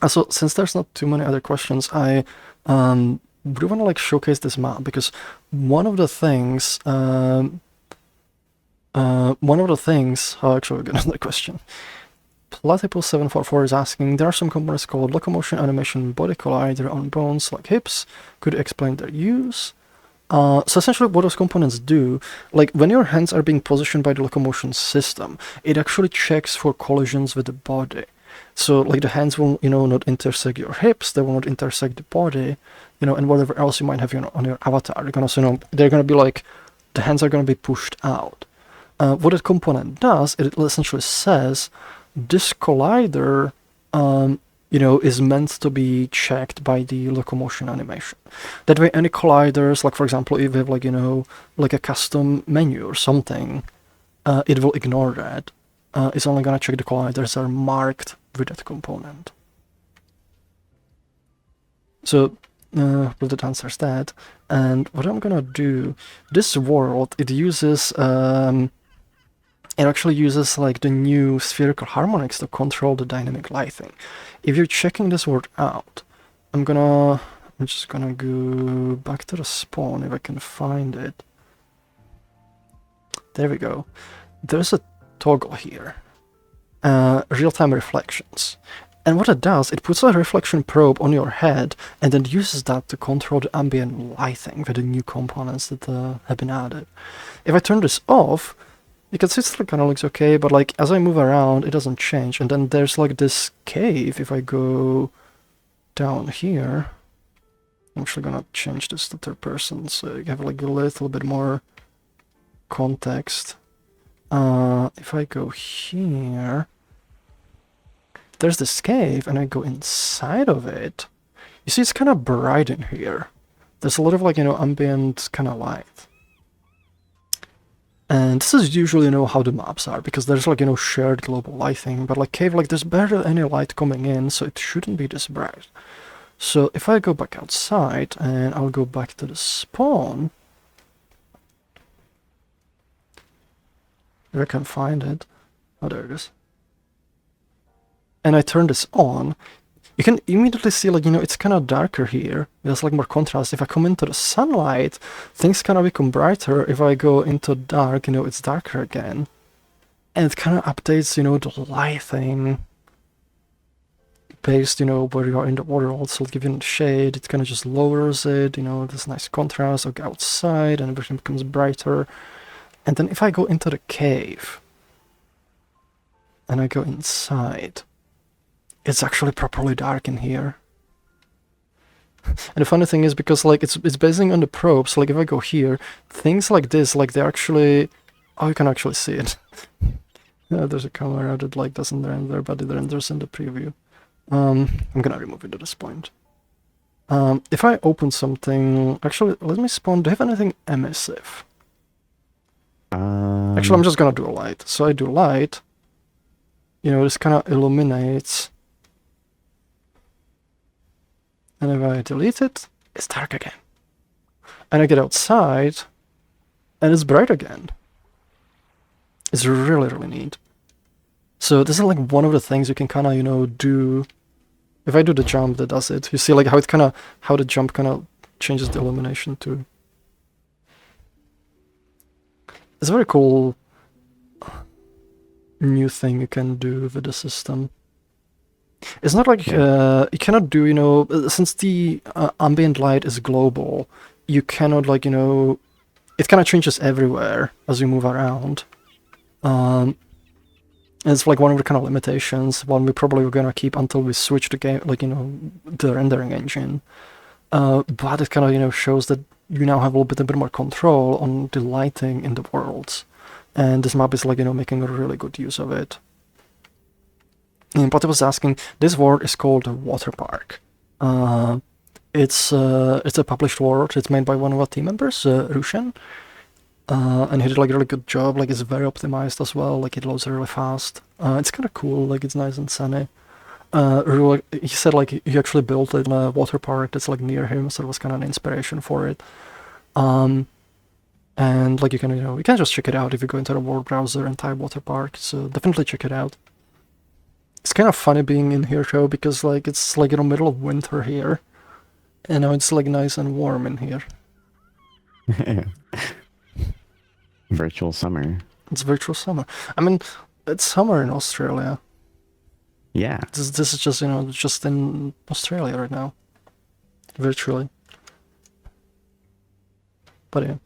So since there's not too many other questions, I really want to like showcase this map because one of the things, oh, actually, we got another question. Platypus744 is asking, there are some components called Locomotion, Animation, Body Collider on bones like hips. Could you explain their use? So essentially what those components do, like when your hands are being positioned by the locomotion system, it actually checks for collisions with the body. So like the hands will, not intersect your hips, they will not intersect the body, and whatever else you might have on your avatar. They're gonna, they're gonna be like, the hands are gonna be pushed out. What that component does, it essentially says, this collider, is meant to be checked by the locomotion animation. That way, any colliders, like for example, if you have like, like a custom menu or something, it will ignore that. It's only gonna check the colliders that are marked with that component. So, that answers that. And what I'm gonna do, this world, it uses, it actually uses like the new spherical harmonics to control the dynamic lighting. If you're checking this word out, I'm just gonna go back to the spawn if I can find it. There we go. There's a toggle here. Real-time reflections. And what it does, it puts a reflection probe on your head and then uses that to control the ambient lighting with the new components that have been added. If I turn this off, you can see it still kind of looks okay, but like as I move around, it doesn't change. And then there's like this cave. If I go down here, I'm actually gonna change this to third person so you have like a little bit more context. If I go here, there's this cave and I go inside of it. You see, it's kind of bright in here. There's a lot of like, ambient kind of light. And this is usually, how the maps are, because there's like, shared global lighting, but like cave, like there's barely any light coming in, so it shouldn't be this bright. So if I go back outside and I'll go back to the spawn, if I can find it. Oh, there it is. And I turn this on, you can immediately see like, it's kind of darker here. There's like more contrast. If I come into the sunlight, things kind of become brighter. If I go into dark, it's darker again. And it kind of updates, the lighting based, where you are in the world. So it'll give you shade, it kind of just lowers it, this nice contrast. I'll go outside and everything becomes brighter. And then if I go into the cave and I go inside, it's actually properly dark in here. And the funny thing is, because like it's basing on the probe, so like if I go here, things like this, like they actually, oh, you can actually see it. Yeah, there's a camera that like doesn't render, but it renders in the preview. I'm gonna remove it at this point. If I open something, actually, let me spawn. Do you have anything emissive? Actually, I'm just gonna do a light. So I do light. This kind of illuminates. And if I delete it, it's dark again. And I get outside, and it's bright again. It's really, really neat. So this is like one of the things you can kind of, do. If I do the jump, that does it. You see like how it how the jump kind of changes the illumination too. It's a very cool new thing you can do with the system. It's not like you cannot do, since the ambient light is global, you cannot like, it kind of changes everywhere as you move around. It's like one of the kind of limitations, one we probably were gonna keep until we switch the game, like, the rendering engine. But it kind of, shows that you now have a little bit more control on the lighting in the worlds. And this map is like, making a really good use of it. And Potter was asking, this world is called Water Park. It's a published world. It's made by one of our team members, Rushen. And he did like a really good job. Like it's very optimized as well. Like it loads really fast. It's kind of cool. Like it's nice and sunny. He said like he actually built it in a water park that's like near him, so it was kind of an inspiration for it. And like you can just check it out if you go into the world browser and type water park. So definitely check it out. It's kind of funny being in here too, because like it's like in the middle of winter here, and now it's like nice and warm in here. Virtual summer. It's virtual summer. I mean, it's summer in Australia. Yeah. This is just, you know, just in Australia right now. Virtually. But yeah.